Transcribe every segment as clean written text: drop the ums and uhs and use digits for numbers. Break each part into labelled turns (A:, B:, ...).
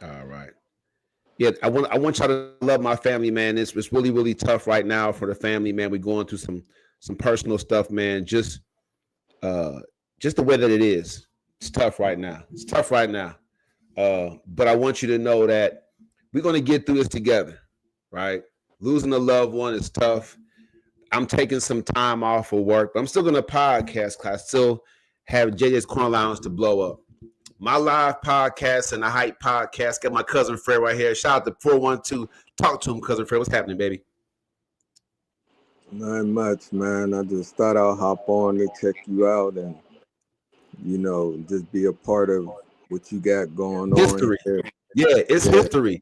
A: All right. Yeah, I want y'all to love my family, man. It's really really tough right now for the family, man. We're going through some personal stuff, man. Uh just the way that it is. It's tough right now. It's tough right now. But I want you to know that we're gonna get through this together, right? Losing a loved one is tough. I'm taking some time off of work, but I'm still gonna podcast class. Still have JJ's Corner Lounge to blow up. My live podcast and the Hype podcast. Got my cousin Fred right here. Shout out to 412. Talk to him, cousin Fred. What's happening, baby?
B: Not much, man. I just thought I'll hop on to check you out and, just be a part of what you got going on.
A: History.
B: Here.
A: Yeah, it's history.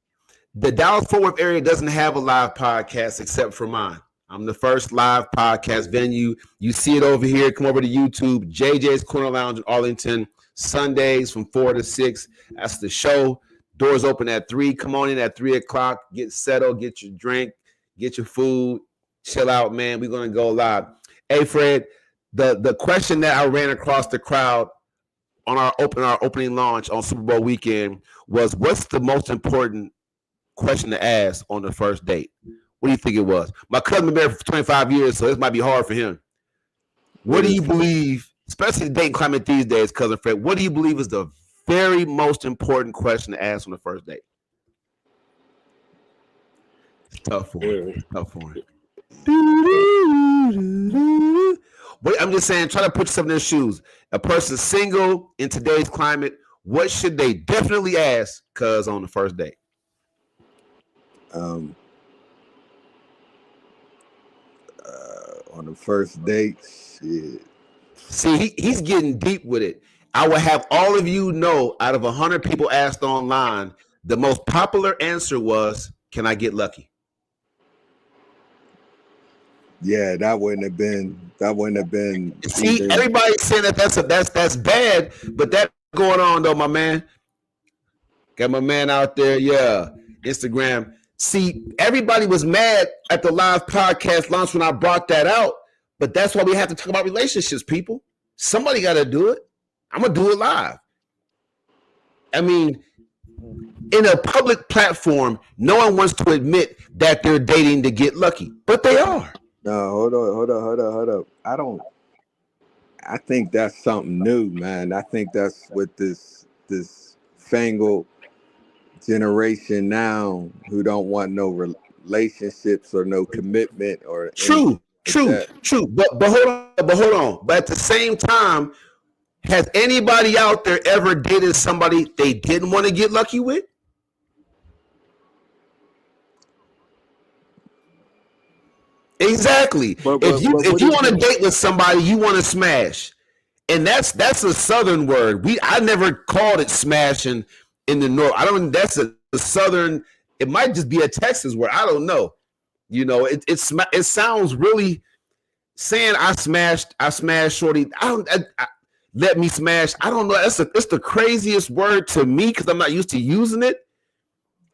A: The Dallas-Fort Worth area doesn't have a live podcast except for mine. I'm the first live podcast venue. You see it over here. Come over to YouTube. JJ's Corner Lounge in Arlington. Sundays from 4 to 6. That's the show. Doors open at 3. Come on in at 3 o'clock. Get settled. Get your drink. Get your food. Chill out, man. We're going to go live. Hey, Fred, the question that I ran across the crowd on our opening launch on Super Bowl weekend was, what's the most important question to ask on the first date? What do you think it was? My cousin been married for 25 years, so this might be hard for him. What do you believe, especially the dating climate these days, cousin Fred, what do you believe is the very most important question to ask on the first date? It's tough for him. It's tough for him. But I'm just saying, try to put yourself in their shoes. A person single in today's climate, what should they definitely ask, cuz, on the first date?
B: On the first date, shit.
A: See, he's getting deep with it. I will have all of you know, out of 100 people asked online, the most popular answer was, can I get lucky?
B: Yeah, that wouldn't have been.
A: See, everybody's saying that's bad, but that's going on though, my man. Got my man out there, yeah. Instagram. See, everybody was mad at the live podcast launch when I brought that out, but that's why we have to talk about relationships, people. Somebody got to do it. I'm gonna do it live. I mean, in a public platform, no one wants to admit that they're dating to get lucky, but they are.
B: No, hold up. I think that's something new, man. I think that's what this fangled generation now, who don't want no relationships or no commitment or
A: true. But hold on. But at the same time, has anybody out there ever dated somebody they didn't want to get lucky with? Exactly. If you want to date with somebody, you want to smash, and that's a Southern word. I never called it smashing in the North. I don't. That's a Southern. It might just be a Texas word. I don't know. It sounds really saying I smashed shorty. Let me smash. I don't know. It's the craziest word to me because I'm not used to using it.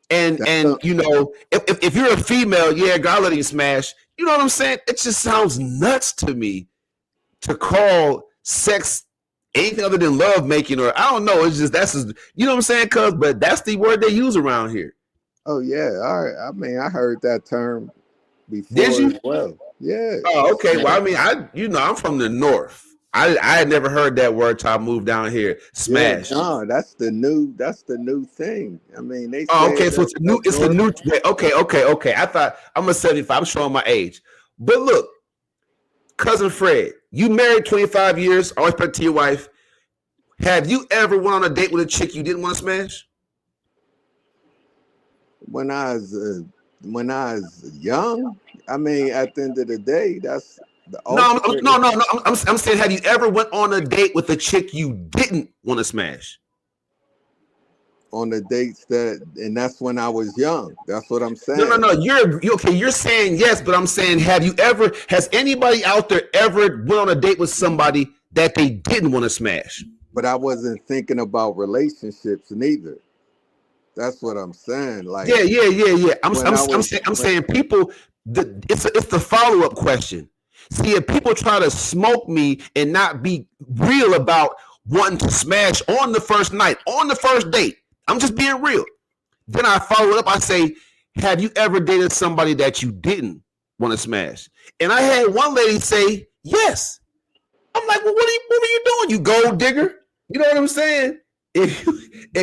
A: And if you're a female, yeah, God let you smash. You know what I'm saying? It just sounds nuts to me to call sex anything other than love making, or I don't know. It's just you know what I'm saying? But that's the word they use around here.
B: Oh yeah, all right. I mean, I heard that term before.
A: Did you?
B: As well, yeah.
A: Oh, okay. Well, I mean, I'm from the North. I had never heard that word till I moved down here. Smash.
B: Yeah, no, that's the new thing. I mean, they.
A: Oh, okay. So it's the new. Okay. I thought I'm a 75. I'm showing my age. But look, cousin Fred, you married 25 years. All respect to your wife. Have you ever went on a date with a chick you didn't want to smash?
B: When I was young, I mean, at the end of the day, that's.
A: No. I'm saying, have you ever went on a date with a chick you didn't want to smash?
B: On the dates and that's when I was young. That's what I'm saying.
A: No. You're okay. You're saying yes, but I'm saying, has anybody out there ever went on a date with somebody that they didn't want to smash?
B: But I wasn't thinking about relationships neither. That's what I'm saying. Like,
A: yeah. I'm saying people. It's the follow-up question. See, if people try to smoke me and not be real about wanting to smash on the first night, on the first date, I'm just being real. Then I follow up. I say, have you ever dated somebody that you didn't want to smash? And I had one lady say, yes. I'm like, well, what were you doing, you gold digger? You know what I'm saying? If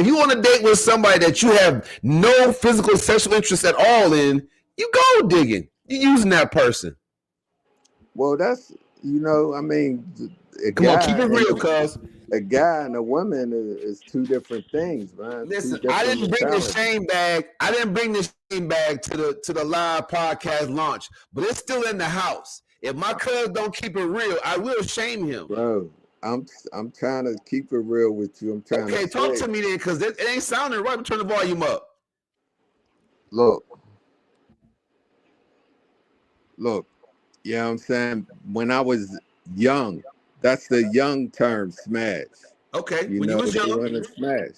A: you want to date with somebody that you have no physical sexual interest at all in, you gold digging. You're using that person.
B: Well, that's, I mean,
A: Come on, keep it real, cuz.
B: A guy and a woman is two different things, man.
A: Listen, I didn't bring the shame bag. I didn't bring the shame bag to the live podcast launch, but it's still in the house. If my cuz don't keep it real, I will shame him.
B: Bro, I'm trying to keep it real with you. I'm trying to
A: talk to me then, because it ain't sounding right. Turn the volume up.
B: Look. You know what I'm saying? When I was young, that's the young term, smash.
A: Okay, when you was young.
B: Want to smash.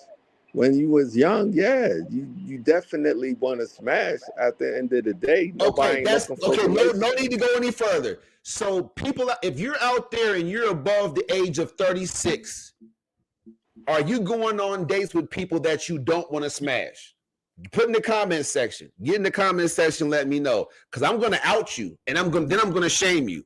B: When you was young, yeah, you definitely want to smash. At the end of the day, nobody ain't looking for
A: no need to go any further. So people, if you're out there and you're above the age of 36, are you going on dates with people that you don't want to smash? Put in the comment section. Get in the comment section. Let me know, because I'm going to out you, and I'm going to shame you.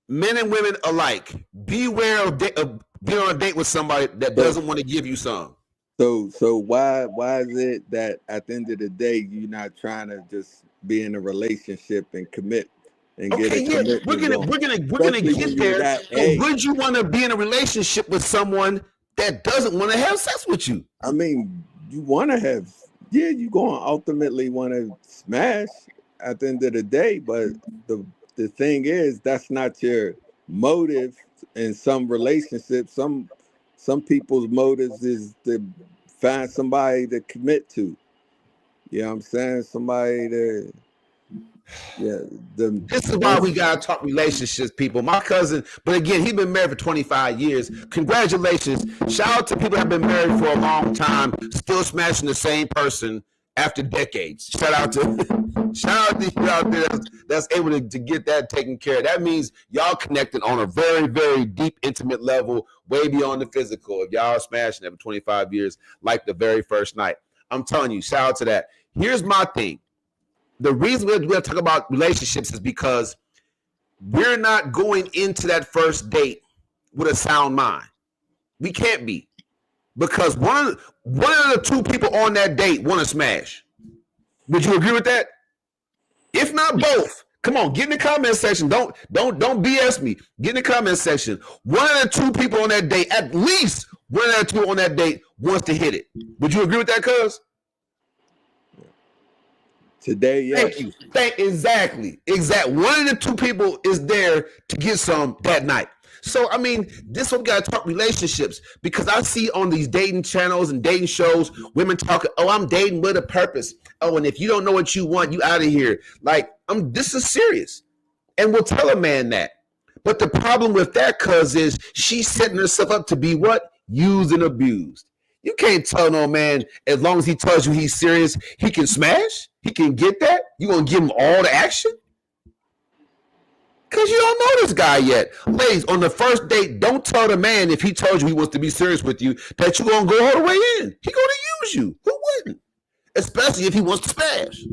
A: Men and women alike, beware of being on a date with somebody that doesn't want to give you some.
B: So why is it that at the end of the day you're not trying to just be in a relationship and commit and get a commitment?
A: We're gonna get there. So would you want to be in a relationship with someone that doesn't want to have sex with you?
B: I mean, you want to have, you're going to ultimately want to smash at the end of the day, but the thing is, that's not your motive in some relationships. Some people's motives is to find somebody to commit to. You know what I'm saying? Somebody to,
A: this is why we gotta talk relationships, people. My cousin, but again, he's been married for 25 years. Congratulations. Shout out to people that have been married for a long time, still smashing the same person after decades. Shout out to you out there that's able to get that taken care of. That means y'all connected on a very, very deep, intimate level, way beyond the physical. If y'all are smashing it for 25 years, like the very first night. I'm telling you, shout out to that. Here's my thing. The reason we're talking about relationships is because we're not going into that first date with a sound mind. We can't be. Because one of the two people on that date want to smash. Would you agree with that? If not both, come on, get in the comment section. Don't BS me. Get in the comment section. One of the two people on that date, at least one of the two on that date wants to hit it. Would you agree with that, cuz?
B: Today, yes.
A: Thank you. Exactly. One of the two people is there to get some that night. So, I mean, this one got to talk relationships, because I see on these dating channels and dating shows, women talking, oh, I'm dating with a purpose. Oh, and if you don't know what you want, you out of here. Like, this is serious. And we'll tell a man that. But the problem with that, cuz, is she's setting herself up to be what? Used and abused. You can't tell no man, as long as he tells you he's serious, he can smash? He can get that? You gonna give him all the action? Because you don't know this guy yet. Ladies, on the first date, don't tell the man, if he told you he wants to be serious with you, that you're going to go all the way in. He's going to use you. Who wouldn't? Especially if he wants to smash.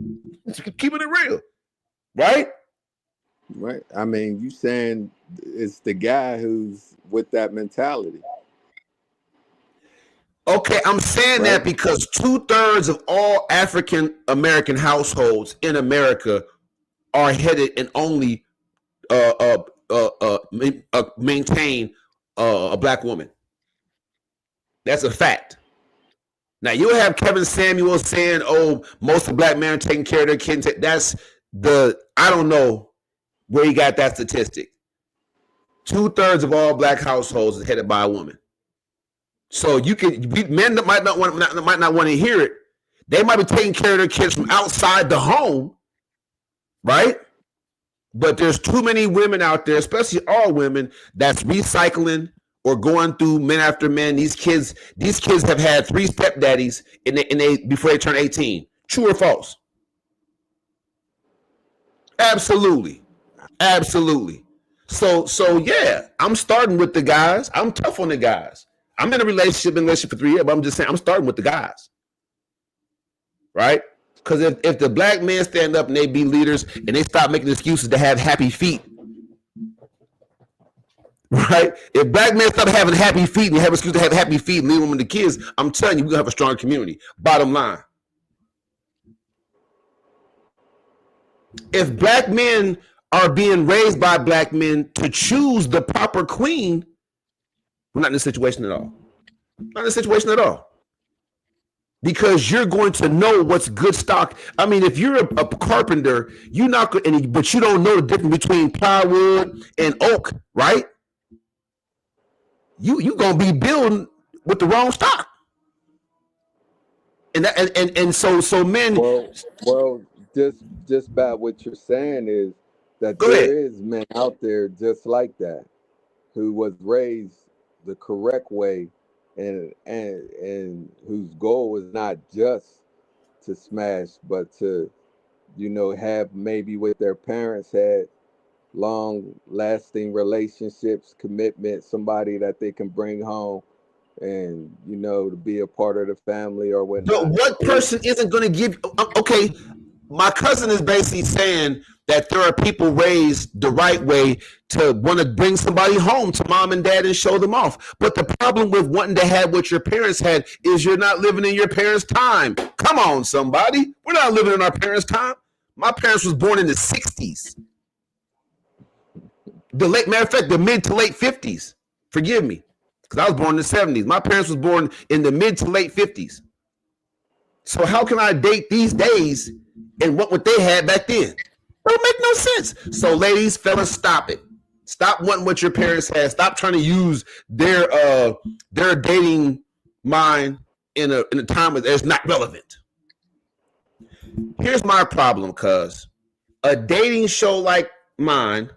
A: Keeping it real. Right?
B: Right. I mean, you saying it's the guy who's with that mentality.
A: Okay, I'm saying that because 2/3 of all African American households in America are headed and only maintain a black woman. That's a fact. Now you'll have Kevin Samuel saying, "Oh, most of black men are taking care of their kids." That's I don't know where he got that statistic. 2/3 of all black households is headed by a woman. So men that might not want to hear it. They might be taking care of their kids from outside the home, right? But there's too many women out there, especially all women, that's recycling or going through men after men. These kids have had 3 stepdaddies before they turn 18. True or false? Absolutely. So yeah, I'm starting with the guys. I'm tough on the guys. I'm in a relationship for 3 years, but I'm just saying I'm starting with the guys, right? Because if the black men stand up and they be leaders and they stop making excuses to have happy feet, right? If black men stop having happy feet and you have an excuse to have happy feet and leave them with the kids, I'm telling you, we're gonna have a strong community. Bottom line. If black men are being raised by black men to choose the proper queen, we're not in this situation at all. Not in this situation at all. Because you're going to know what's good stock. I mean, if you're a carpenter, you're not going, but you don't know the difference between plywood and oak, right? You gonna be building with the wrong stock. And so men.
B: Well, just by what you're saying is that
A: Go ahead.
B: is men out there just like that, who was raised the correct way, and whose goal was not just to smash, but to, have maybe with their parents had long lasting relationships, commitment, somebody that they can bring home and, to be a part of the family or whatnot.
A: But what person isn't going to give? Okay, my cousin is basically saying that there are people raised the right way to want to bring somebody home to mom and dad and show them off. But the problem with wanting to have what your parents had is you're not living in your parents' time. Come on, somebody. We're not living in our parents' time. My parents was born in the 60s. Matter of fact, the mid to late 50s. Forgive me, because I was born in the 70s. My parents was born in the mid to late 50s. So how can I date these days and what they had back then? It don't make no sense. So ladies, fellas, stop it. Stop wanting what your parents had. Stop trying to use their dating mind in a time where it's not relevant. Here's my problem, cuz a dating show like mine,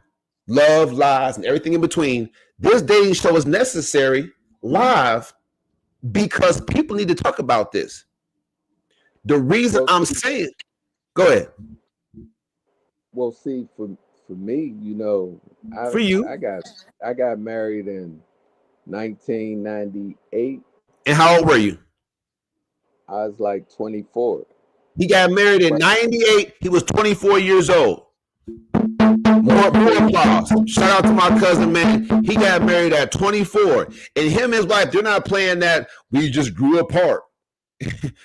A: Love, Lies, and everything in between, this dating show is necessary live because people need to talk about this. The reason I'm saying, go ahead.
B: Well, see, for me, I got married in 1998.
A: And how old were you?
B: I was like 24.
A: He got married in 98. He was 24 years old. More applause. Shout out to my cousin, man. He got married at 24. And him and his wife, they're not playing that we just grew apart.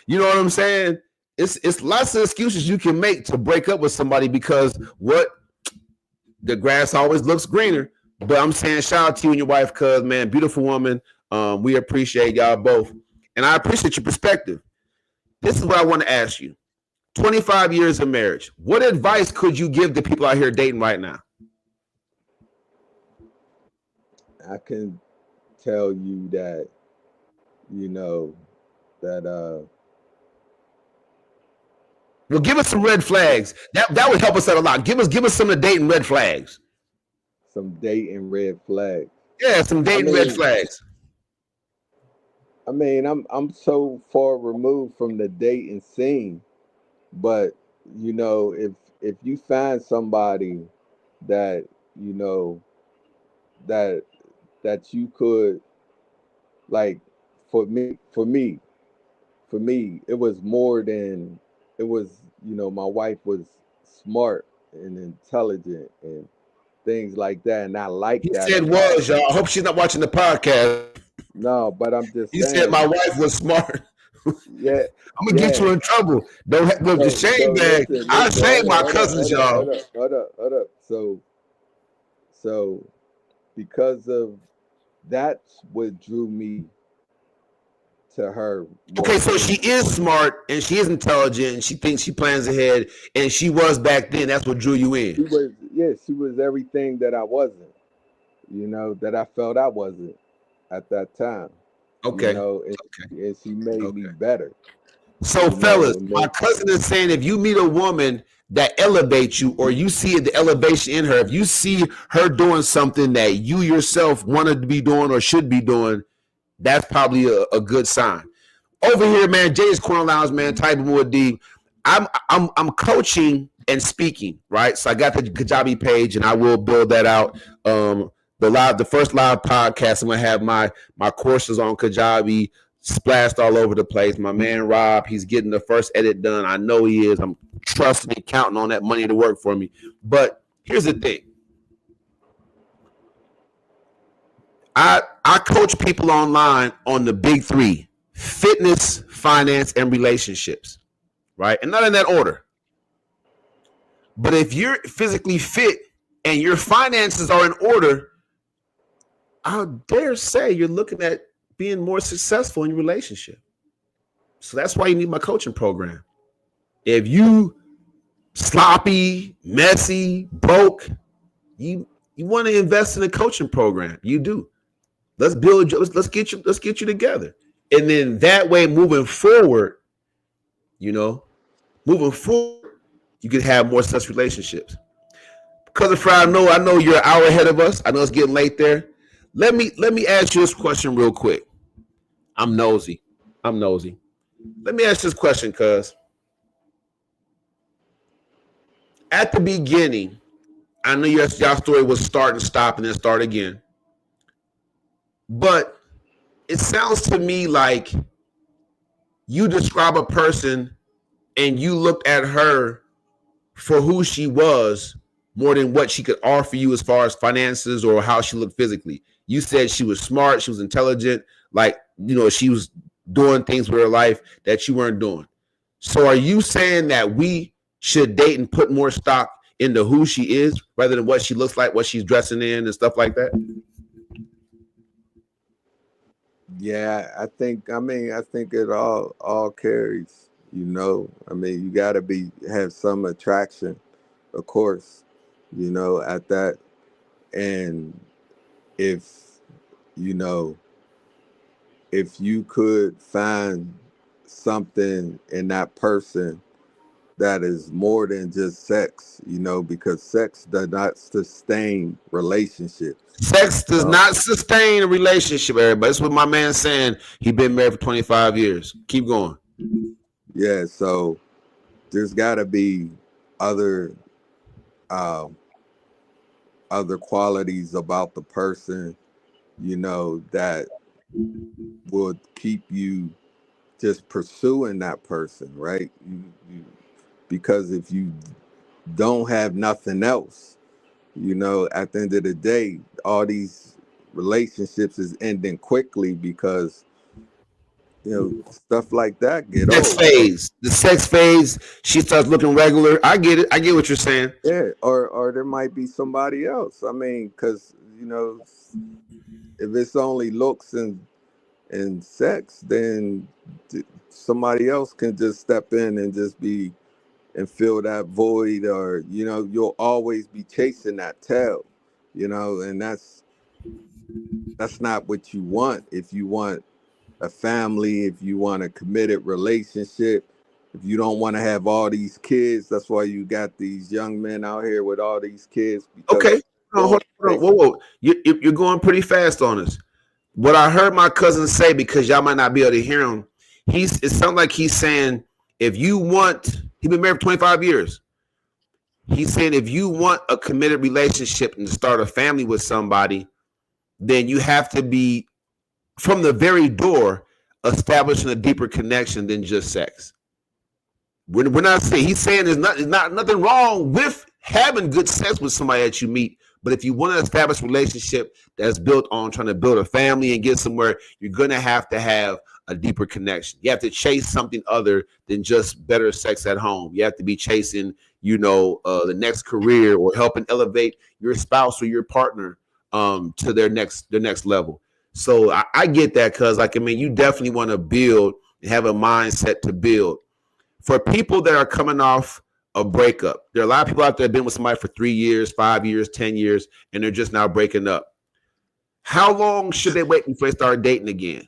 A: You know what I'm saying? It's lots of excuses you can make to break up with somebody because the grass always looks greener. But I'm saying shout out to you and your wife, cuz, man, beautiful woman. We appreciate y'all both. And I appreciate your perspective. This is what I want to ask you. 25 years of marriage. What advice could you give to people out here dating right now?
B: I can tell you that,
A: well, give us some red flags. That would help us out a lot. Give us some of the dating red flags.
B: Some dating red flags.
A: Yeah, some dating red flags.
B: I mean, I'm so far removed from the dating scene, but if you find somebody that that you could, like, for me, it was more than it was. My wife was smart and intelligent and things like that, and I like that.
A: He said was, y'all. I hope she's not watching the podcast.
B: No, but I'm just
A: saying.
B: You
A: said my wife was smart.
B: Yeah,
A: I'm gonna get you in trouble. Don't look the shame bag. I shame my cousins, y'all.
B: Hold up. So because of that's what drew me to her.
A: Okay, so she is smart and she is intelligent and she thinks she plans ahead and she was back then. That's what drew you in.
B: She was everything that I wasn't. That I felt I wasn't at that time.
A: Okay.
B: And she made me better.
A: So, fellas, my cousin is saying if you meet a woman that elevates you or you see the elevation in her, if you see her doing something that you yourself wanted to be doing or should be doing, that's probably a good sign. Over here, man, Jay's Corner Lounge, man, type more deep. I'm coaching and speaking, right? So I got the Kajabi page and I will build that out. The the first live podcast. I'm gonna have my courses on Kajabi splashed all over the place. My man Rob, he's getting the first edit done. I know he is. I'm trusting and counting on that money to work for me. But here's the thing. I coach people online on the big three: fitness, finance, and relationships. Right? And not in that order. But if you're physically fit and your finances are in order, I dare say you're looking at being more successful in your relationship. So that's why you need my coaching program. If you sloppy, messy, broke, you want to invest in a coaching program. You do. Let's build. Let's get you together, and then that way, moving forward, you can have more such relationships. Cousin Fry, I know you're an hour ahead of us. I know it's getting late there. Let me ask you this question real quick. I'm nosy. Let me ask this question, cuz at the beginning, I know y'all story was start and stop and then start again. But it sounds to me like you describe a person and you looked at her for who she was more than what she could offer you as far as finances or how she looked physically. You said she was smart, she was intelligent, like, she was doing things with her life that you weren't doing. So are you saying that we should date and put more stock into who she is rather than what she looks like, what she's dressing in and stuff like that?
B: Yeah, I think it all carries, you got to have some attraction, of course, at that. And if if you could find something in that person that is more than just sex, because sex does not sustain relationships.
A: Sex does not sustain a relationship, everybody. That's what my man's saying. He's been married for 25 years. Keep going.
B: Yeah, so there's got to be other qualities about the person, that would keep you just pursuing that person, right? Because if you don't have nothing else, at the end of the day, all these relationships is ending quickly because stuff like that get old.
A: The sex phase, she starts looking regular. I get it. I get what you're saying.
B: Yeah, or there might be somebody else. I mean, because if it's only looks and sex, then somebody else can just step in and just be and fill that void, or you'll always be chasing that tail, and that's not what you want. If you want a family, if you want a committed relationship, if you don't want to have all these kids, that's why you got these young men out here with all these kids.
A: Okay, hold on. Whoa. You're going pretty fast on us. What I heard my cousin say, because y'all might not be able to hear him, it sounds like he's saying, if you want, he's been married for 25 years. He's saying if you want a committed relationship and to start a family with somebody, then you have to be, from the very door, establishing a deeper connection than just sex. We're not saying, he's saying there's not nothing wrong with having good sex with somebody that you meet. But if you want to establish a relationship that's built on trying to build a family and get somewhere, you're going to have a deeper connection. You have to chase something other than just better sex at home. You have to be chasing, the next career or helping elevate your spouse or your partner to their next level. So I get that, because you definitely want to build and have a mindset to build. For people that are coming off a breakup, there are a lot of people out there that have been with somebody for 3 years, 5 years, 10 years, and they're just now breaking up. How long should they wait before they start dating again?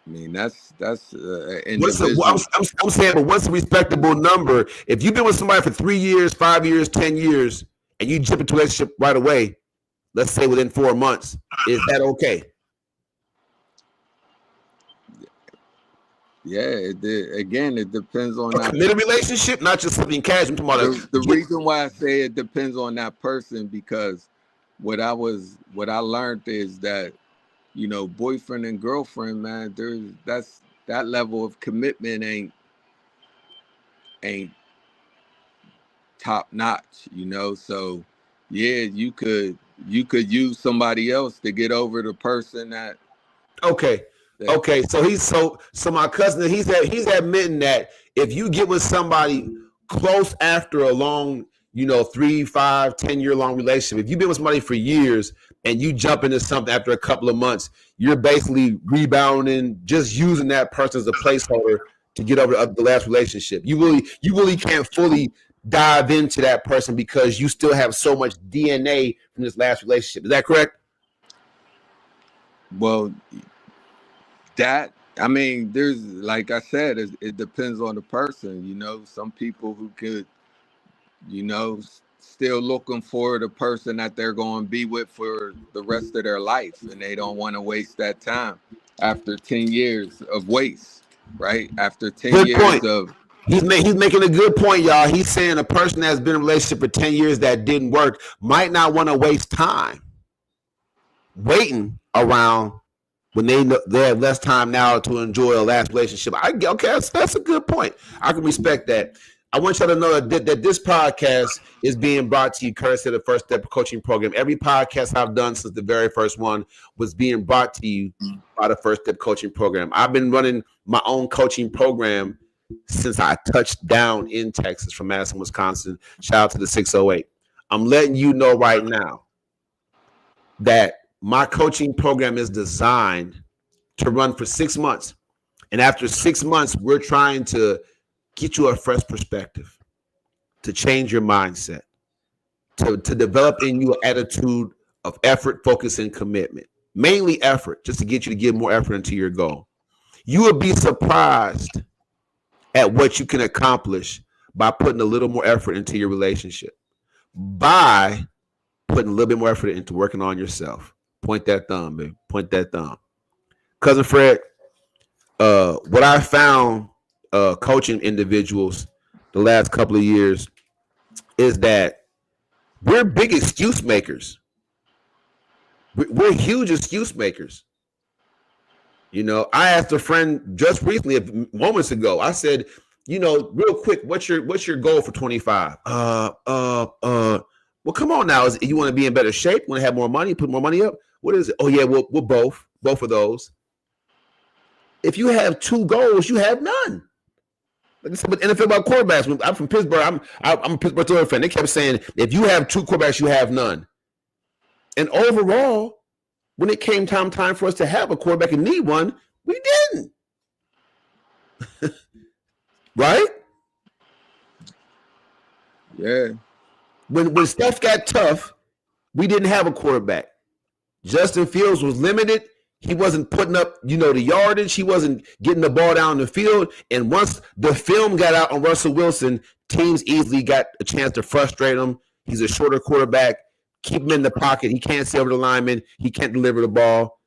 B: I mean, that's
A: I'm saying, but what's a respectable number? If you've been with somebody for 3 years, 5 years, 10 years, and you jump into a relationship right away, let's say within 4 months, is that okay?
B: Yeah, again, it depends on
A: A
B: that.
A: committed relationship, not just something casual. I'm talking about
B: The reason why I say it depends on that person, because what I learned is that, boyfriend and girlfriend, man, that level of commitment ain't top notch, So yeah, you could use somebody else to get over the person that.
A: Okay. So my cousin, he's admitting that if you get with somebody close after a long, 3, 5, 10 year long relationship, if you've been with somebody for years and you jump into something after a couple of months, you're basically rebounding, just using that person as a placeholder to get over the last relationship. You really can't fully dive into that person because you still have so much DNA from this last relationship. Is that correct?
B: Well, there's, like I said, it depends on the person. Some people who could, still looking for the person that they're going to be with for the rest of their life, and they don't want to waste that time after 10 years of waste, right? After 10
A: Good
B: years
A: point.
B: of.
A: He's making a good point, y'all. He's saying a person that's been in a relationship for 10 years that didn't work might not want to waste time waiting around when they have less time now to enjoy a last relationship. Okay, that's a good point. I can respect that. I want y'all to know that this podcast is being brought to you courtesy of the First Step Coaching Program. Every podcast I've done since the very first one was being brought to you by the First Step Coaching Program. I've been running my own coaching program since I touched down in Texas from Madison, Wisconsin. Shout out to the 608. I'm letting you know right now that my coaching program is designed to run for 6 months. And after 6 months, we're trying to get you a fresh perspective, to change your mindset, to develop in you an attitude of effort, focus, and commitment. Mainly effort, just to get you to give more effort into your goal. You would be surprised at what you can accomplish by putting a little more effort into your relationship, by putting a little bit more effort into working on yourself. Point that thumb, baby. Point that thumb. Cousin Fred, what I found coaching individuals the last couple of years is that we're big excuse makers. We're huge excuse makers. I asked a friend just recently, moments ago. I said, real quick, what's your goal for 25? Well, come on now. You want to be in better shape? Want to have more money? Put more money up? What is it? Oh yeah, we're both of those. If you have 2 goals, you have none. Like I said with NFL about quarterbacks. I'm from Pittsburgh. I'm a Pittsburgh Steelers fan. They kept saying, if you have 2 quarterbacks, you have none. And overall, when it came time for us to have a quarterback and need one, we didn't. Right?
B: Yeah.
A: When stuff got tough, we didn't have a quarterback. Justin Fields was limited. He wasn't putting up, the yardage. He wasn't getting the ball down the field. And once the film got out on Russell Wilson, teams easily got a chance to frustrate him. He's a shorter quarterback. Keep him in the pocket. He can't see over the lineman. He can't deliver the ball.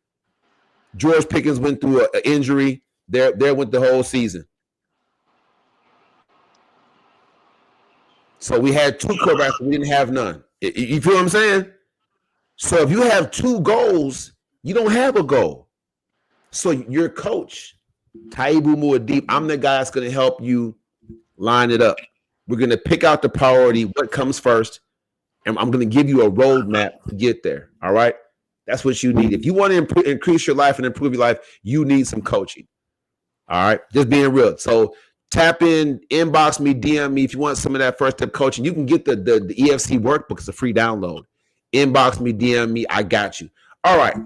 A: George Pickens went through an injury. There went the whole season. So we had 2 quarterbacks. We didn't have none. You feel what I'm saying? So if you have 2 goals, you don't have a goal. So your coach, Taibu Muad'Dib, I'm the guy that's going to help you line it up. We're going to pick out the priority, what comes first, and I'm going to give you a roadmap to get there. All right? That's what you need. If you want to increase your life and improve your life, you need some coaching. All right? Just being real. So tap in, inbox me, DM me if you want some of that first step coaching. You can get the EFC workbook. It's a free download. Inbox me, DM me. I got you. All right.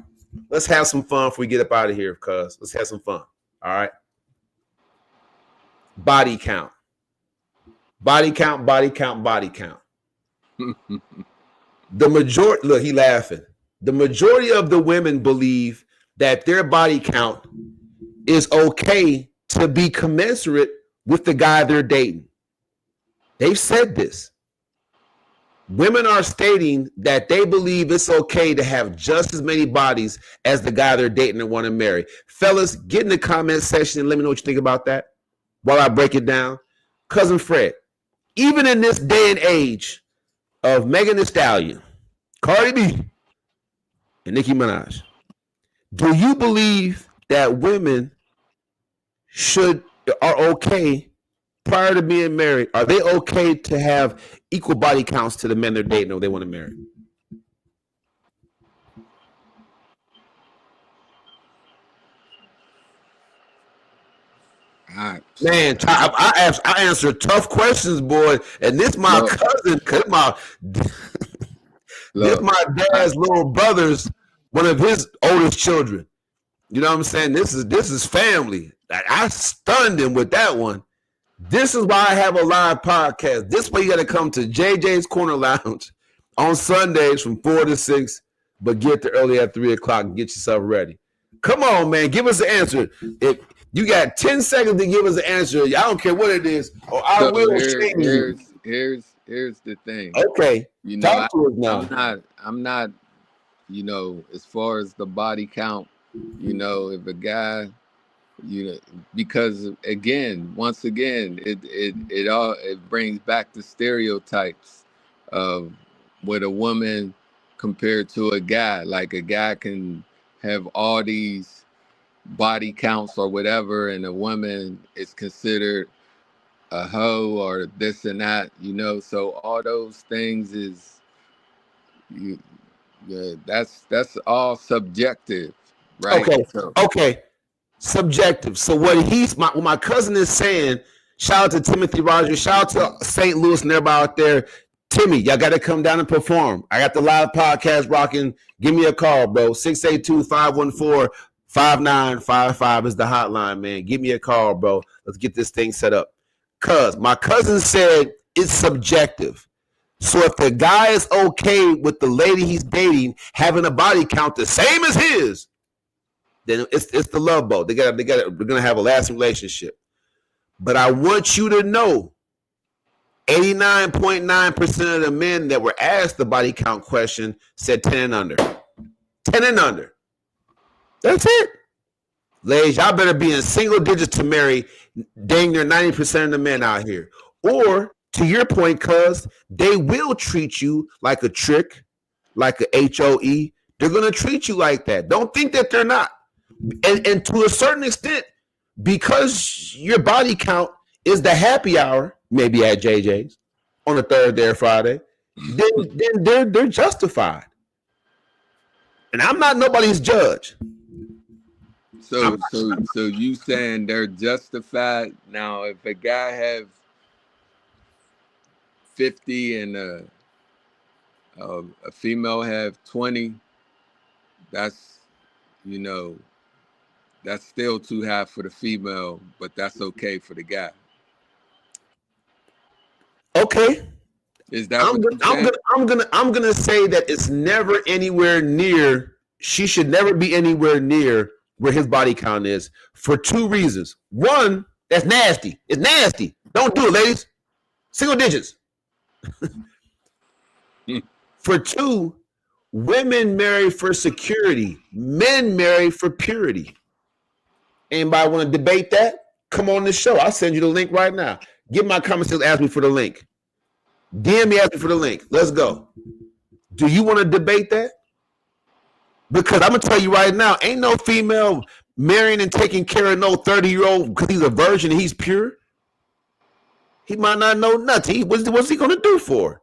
A: Let's have some fun before we get up out of here, cuz. Let's have some fun. All right. Body count. Body count, body count, body count. The majority, look, he laughing. The majority of the women believe that their body count is okay to be commensurate with the guy they're dating. They've said this. Women are stating that they believe it's okay to have just as many bodies as the guy they're dating and want to marry. Fellas, get in the comment section and let me know what you think about that while I break it down. Cousin Fred, even in this day and age of Megan Thee Stallion, Cardi B, and Nicki Minaj, do you believe that women are okay prior to being married? Are they okay to have equal body counts to the men they're dating or they want to marry? Man, I answer tough questions, boy. And this my cousin, this my dad's little brother's one of his oldest children. You know what I'm saying? This is family. I stunned him with that one. This is why I have a live podcast. This way you got to come to JJ's Corner Lounge on Sundays from 4 to 6, but get there early at 3 o'clock and get yourself ready. Come on, man. Give us an answer. If you got 10 seconds to give us an answer, I don't care what it is, or I will shame you.
B: Here's the thing.
A: Okay.
B: You know,
A: talk to us now.
B: I'm not, you know, as far as the body count, you know, if a guy, you know, because once again, it brings back the stereotypes of what a woman compared to a guy. Like a guy can have all these body counts or whatever, and a woman is considered a hoe or this and that, you know. So all those things is that's all subjective, right?
A: Okay. Subjective. So what my cousin is saying, shout out to Timothy Rogers, shout out to St. Louis and everybody out there. Timmy, y'all got to come down and perform. I got the live podcast rocking. Give me a call, bro. 682-514-5955 is the hotline, man. Give me a call, bro. Let's get this thing set up. Cuz my cousin said it's subjective. So if the guy is okay with the lady he's dating having a body count the same as his, then it's the love boat. We're gonna have a lasting relationship. But I want you to know, 89.9% of the men that were asked the body count question said 10 and under. 10 and under. That's it. Ladies, y'all better be in single digits to marry dang near 90% of the men out here. Or, to your point, cuz, they will treat you like a trick, like a HOE. They're going to treat you like that. Don't think that they're not. And to a certain extent, because your body count is the happy hour, maybe at JJ's on a Thursday or Friday, then they're justified. And I'm not nobody's judge.
B: So you saying they're justified? Now, if a guy have 50 and a female have 20, that's, you know, that's still too high for the female, but that's okay for the guy.
A: Okay.
B: Is that
A: I'm gonna say that it's never anywhere near. She should never be anywhere near where his body count is for two reasons. One, that's nasty. It's nasty. Don't do it, ladies. Single digits. For two, women marry for security. Men marry for purity. Anybody want to debate that? Come on the show. I'll send you the link right now. Give my comments and ask me for the link. DM me, ask me for the link. Let's go. Do you want to debate that? Because I'm going to tell you right now, ain't no female marrying and taking care of no 30-year-old because he's a virgin and he's pure. He might not know nothing. What's he going to do for her?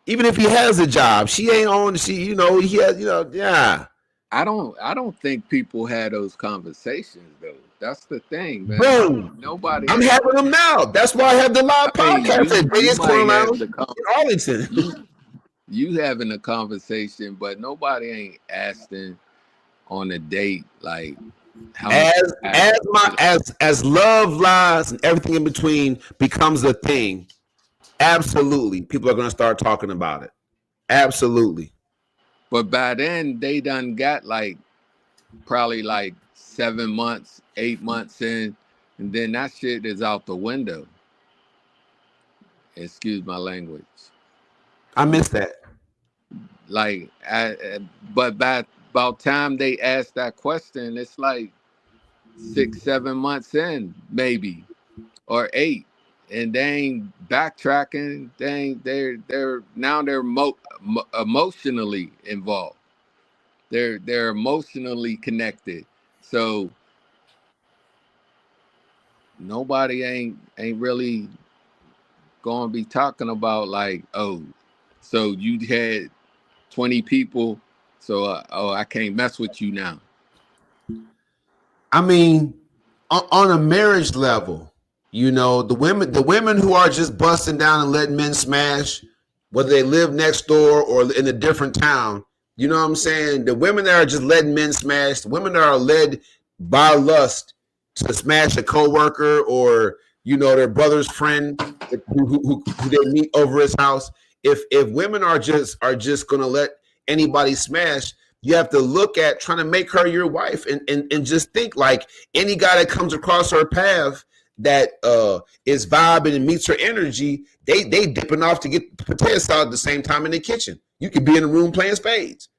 A: Even if he has a job, she ain't on. He has, yeah.
B: I don't think people had those conversations though. That's the thing, man.
A: Bro,
B: Nobody.
A: I'm having them now. That's why I have the live podcast at Vegas Corner Lounge in Arlington.
B: You having a conversation, but nobody ain't asking on a date like how
A: as love lies and everything in between becomes a thing. Absolutely, people are going to start talking about it. Absolutely.
B: But by then, they done got probably 7 months, 8 months in, and then that shit is out the window. Excuse my language.
A: I missed that.
B: Like, but by about time they asked that question, it's like 6-7 months in, maybe, or 8, and they ain't backtracking. They're now they're emotionally involved. They're emotionally connected. So nobody ain't really gonna be talking about like, oh, so you had 20 people, so I can't mess with you now.
A: I mean, on a marriage level, you know, the women who are just busting down and letting men smash, whether they live next door or in a different town, you know what I'm saying? The women that are just letting men smash, the women that are led by lust to smash a coworker or you know their brother's friend who they meet over his house. If women are just gonna let anybody smash, you have to look at trying to make her your wife and just think like any guy that comes across her path that is vibing and meets her energy, they dipping off to get potato salad at the same time in the kitchen. You could be in the room playing spades.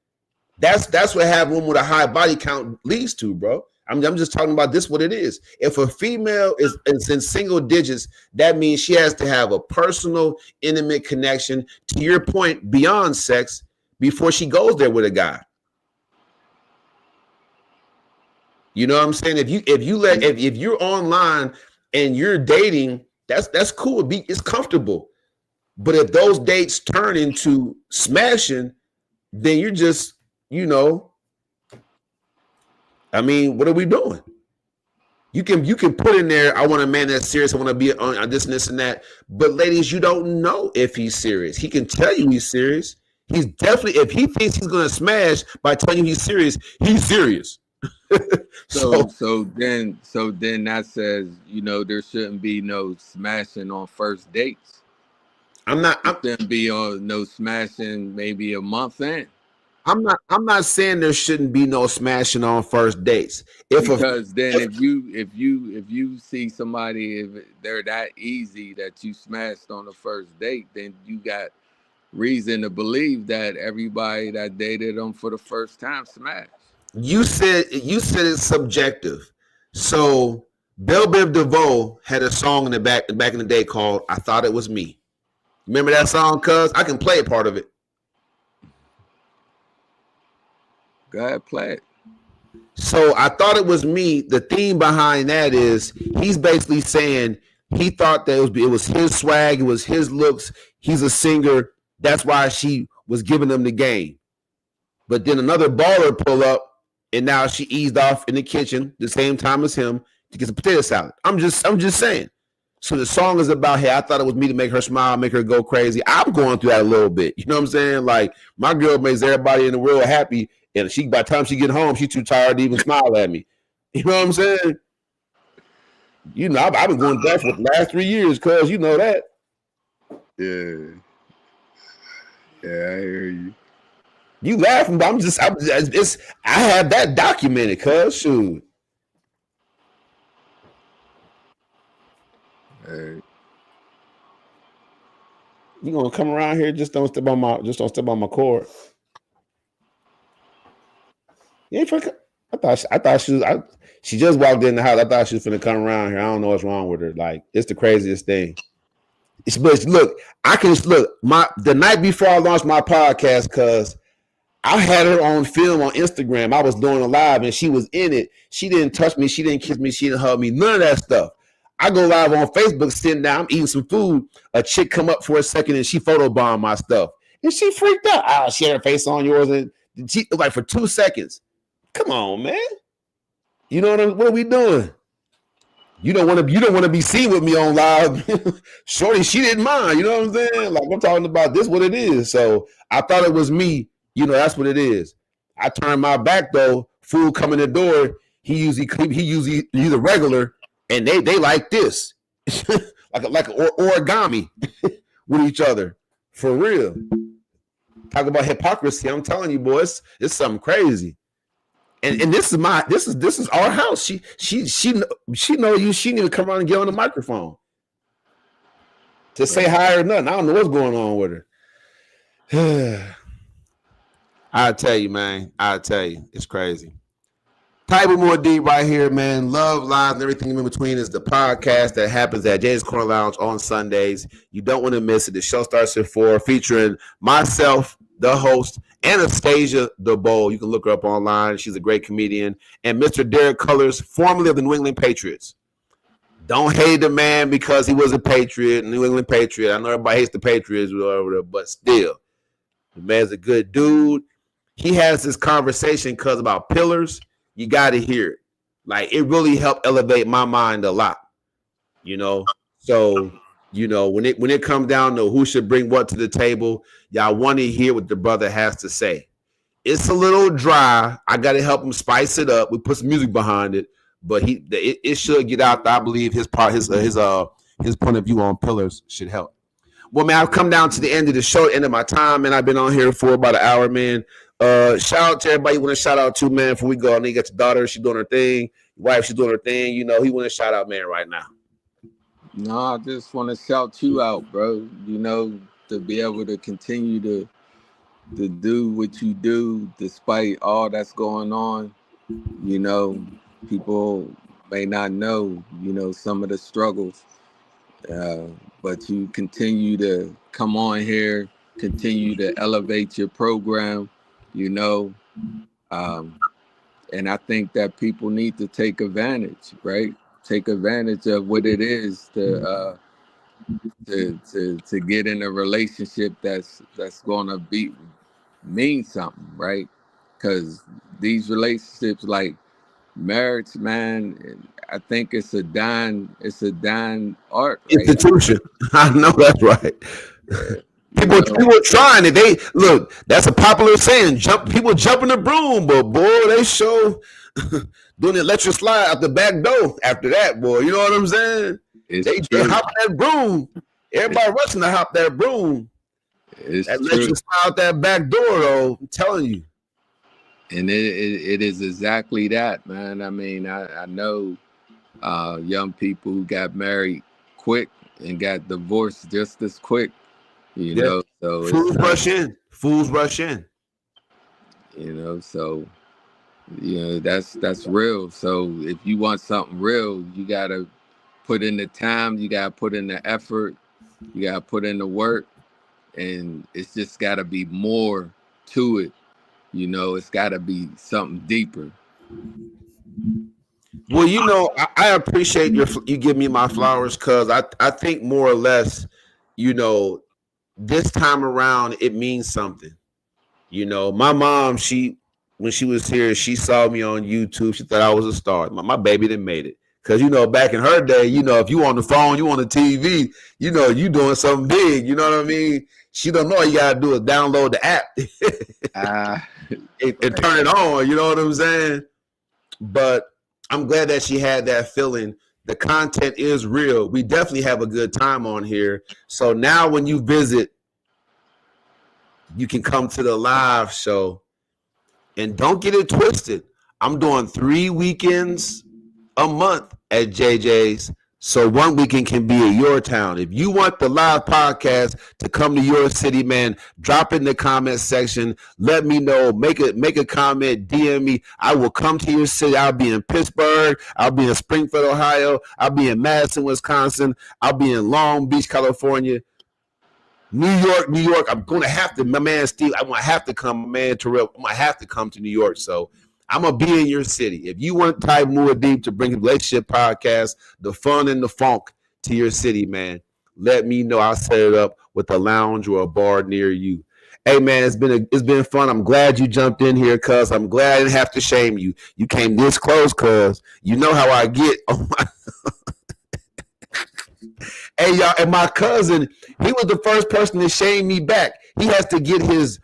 A: That's what having a woman with a high body count leads to, bro. I'm just talking about this what it is. If a female is in single digits, that means she has to have a personal, intimate connection, to your point, beyond sex, before she goes there with a guy. You know what I'm saying? If you're online and you're dating, that's cool. It's comfortable. But if those dates turn into smashing, then you're just, you know, I mean, what are we doing? You can put in there, I want a man that's serious, I want to be on this and this and that. But ladies, you don't know if he's serious. He can tell you he's serious. He's definitely, if he thinks he's gonna smash by telling you he's serious, he's serious.
B: So then that says, you know, there shouldn't be no smashing on first dates. There shouldn't be no smashing maybe a month in.
A: I'm not saying there shouldn't be no smashing on first dates. If you see somebody, if they're that easy that you smashed on the first date, then you got reason to believe that everybody that dated them for the first time smashed. You said it's subjective. So Belle Biv DeVoe had a song in the back in the day called "I Thought It Was Me." Remember that song? Cuz I can play a part of it.
B: Go ahead, play it.
A: So I thought it was me. The theme behind that is he's basically saying he thought that it was his swag, it was his looks. He's a singer. That's why she was giving him the game. But then another baller pull up, and now she eased off in the kitchen the same time as him to get some potato salad. I'm just saying. So the song is about, hey, I thought it was me to make her smile, make her go crazy. I'm going through that a little bit. You know what I'm saying? Like my girl makes everybody in the world happy. And by the time she get home, she's too tired to even smile at me. You know what I'm saying? You know, I've been going through that for the last 3 years, cuz you know that.
B: Yeah. Yeah, I hear you.
A: You laughing, but I have that documented, cuz shoot.
B: Hey.
A: You gonna come around here, just don't step on my cord. Yeah, I thought she just walked in the house. I thought she was finna come around here. I don't know what's wrong with her. Like, it's the craziest thing. But look, the night before I launched my podcast, cuz I had her on film on Instagram. I was doing a live and she was in it. She didn't touch me, she didn't kiss me, she didn't hug me, none of that stuff. I go live on Facebook, sitting down, I'm eating some food. A chick come up for a second and she photobombed my stuff. And she freaked out. Oh, she had her face on yours, and she like for 2 seconds. Come on, man. You know what are we doing? You don't want to be seen with me on live. Shorty, she didn't mind. You know what I'm saying? Like, I'm talking about this what it is. So I thought it was me. You know, that's what it is. I turned my back though. Fool come in the door. He's a regular, and they like this, like origami with each other for real. Talk about hypocrisy. I'm telling you, boys, it's something crazy. And this is our house. She know you. She need to come around and get on the microphone to say hi or nothing. I don't know what's going on with her. I tell you, man. I tell you, it's crazy. Type of more deep right here, man. Love, lives, and everything in between is the podcast that happens at Jay's Corner Lounge on Sundays. You don't want to miss it. The show starts at 4, featuring myself, the host, Anastasia the Bowl. You can look her up online. She's a great comedian. And Mr. Derek Cullors, formerly of the New England Patriots. Don't hate the man because he was a Patriot, New England Patriot. I know everybody hates the Patriots, but still, the man's a good dude. He has this conversation because about pillars. You got to hear it. Like, it really helped elevate my mind a lot, So, when it comes down to who should bring what to the table, y'all want to hear what the brother has to say. It's a little dry. I got to help him spice it up. We put some music behind it, but it should get out there. I believe his point of view on pillars should help. Well, man, I've come down to the end of the show, end of my time, and I've been on here for about an hour, man. Shout out to everybody you want to shout out to, man, before we go. I know you got your daughter, she's doing her thing. Your wife, she's doing her thing. He want to shout out, man, right now.
B: No, I just want to shout you out, bro. To be able to continue to do what you do despite all that's going on. People may not know, some of the struggles. But you continue to come on here, continue to elevate your program, and I think that people need to take advantage, right? Take advantage of what it is to get in a relationship that's gonna mean something, right? Because these relationships, like marriage, man, I think it's a dying art, right?
A: Institution. I know that's right. People are trying it. They look. That's a popular saying. People jumping the broom, but boy, they show doing the electric slide out the back door. After that, boy, you know what I'm saying? They hop that broom. Everybody rushing to hop that broom. That electric slide out that back door, though. I'm telling you.
B: And it is exactly that, man. I mean, I know young people who got married quick and got divorced just as quick, So
A: fools rush in.
B: So that's real. So if you want something real, you gotta put in the time, you gotta put in the effort, you gotta put in the work, and it's just gotta be more to it. It's gotta be something deeper.
A: Well, I appreciate you give me my flowers, because I think more or less, this time around it means something. My mom, when she was here, she saw me on YouTube. She thought I was a star. My baby done made it. Because, back in her day, if you on the phone, you on the TV, you doing something big. You know what I mean? She don't know all you got to do is download the app and turn it on. You know what I'm saying? But I'm glad that she had that feeling. The content is real. We definitely have a good time on here. So now when you visit, you can come to the live show. And don't get it twisted. I'm doing 3 weekends a month at JJ's. So one weekend can be at your town. If you want the live podcast to come to your city, man, drop in the comment section. Let me know. Make a comment. DM me. I will come to your city. I'll be in Pittsburgh. I'll be in Springfield, Ohio. I'll be in Madison, Wisconsin. I'll be in Long Beach, California. New York. I'm going to have to. My man Steve, I'm going to have to come. My man Terrell, I'm going to have to come to New York. So I'm going to be in your city. If you want Type More Deep to bring a relationship podcast, the fun and the funk to your city, man, let me know. I'll set it up with a lounge or a bar near you. Hey, man, it's been fun. I'm glad you jumped in here, cuz. I'm glad I didn't have to shame you. You came this close, cuz. You know how I get. Oh, my. Hey, y'all, and my cousin, he was the first person to shame me back. He has to get his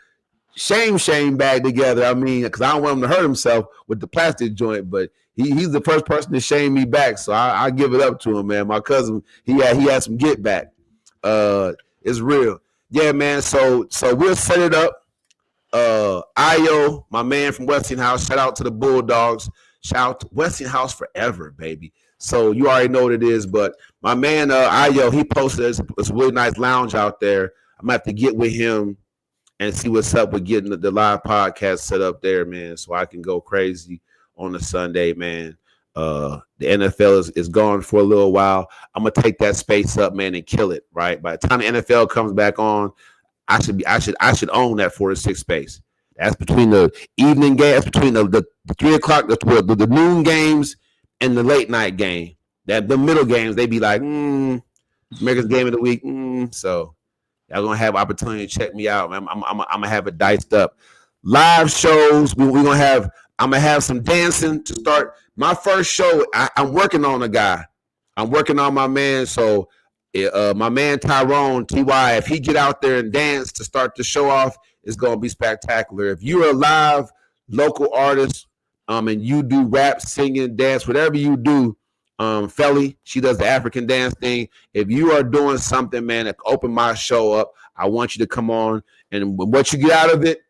A: shame bag together. I mean, because I don't want him to hurt himself with the plastic joint, but he's the first person to shame me back. So I give it up to him, man. My cousin, he had some get back. It's real. Yeah, man. So we'll set it up. Io, my man from Westinghouse, shout out to the Bulldogs. Shout out to Westinghouse forever, baby. So you already know what it is, but my man Io, he posted it's a really nice lounge out there. I'm gonna have to get with him and see what's up with getting the live podcast set up there, man, so I can go crazy on a Sunday, man. The NFL is gone for a little while. I'm gonna take that space up, man, and kill it. Right by the time the NFL comes back on, I should own that 4 to 6 space. That's between the evening game. That's between the 3 o'clock, the noon games, and the late night game. That the middle games, they be like, America's game of the week. So y'all gonna have opportunity to check me out, man. I'm gonna have it diced up. Live shows. We gonna have. I'm gonna have some dancing to start my first show. I'm working on a guy. I'm working on my man. So my man Tyrone TY, if he get out there and dance to start the show off, it's gonna be spectacular. If you're a live local artist, and you do rap, singing, dance, whatever you do, Felly, she does the African dance thing. If you are doing something, man, to open my show up, I want you to come on. And what you get out of it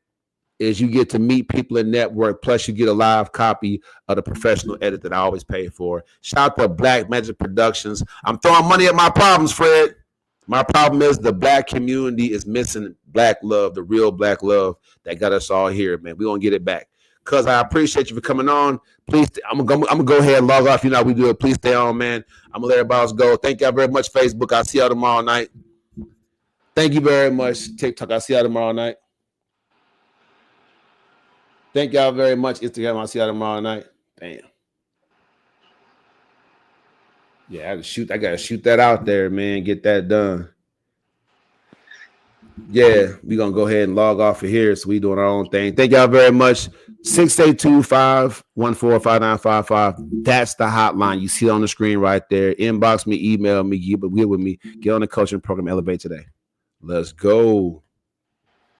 A: is you get to meet people in network. Plus, you get a live copy of the professional edit that I always pay for. Shout out to Black Magic Productions. I'm throwing money at my problems, Fred. My problem is the black community is missing black love, the real black love that got us all here, man. We're going to get it back. Cuz I appreciate you for coming on. Please, I'm gonna go ahead and log off. You know how we do it. Please stay on, man. I'm gonna let everybody else go. Thank y'all very much, Facebook. I'll see y'all tomorrow night. Thank you very much, TikTok. I'll see y'all tomorrow night. Thank y'all very much, Instagram. I'll see y'all tomorrow night. Damn. Yeah, I gotta shoot that out there, man. Get that done. Yeah, we're gonna go ahead and log off of here. So we doing our own thing. Thank y'all very much. 682-514-5955. That's the hotline. You see it on the screen right there. Inbox me, email me, get with me. Get on the coaching program, Elevate today. Let's go.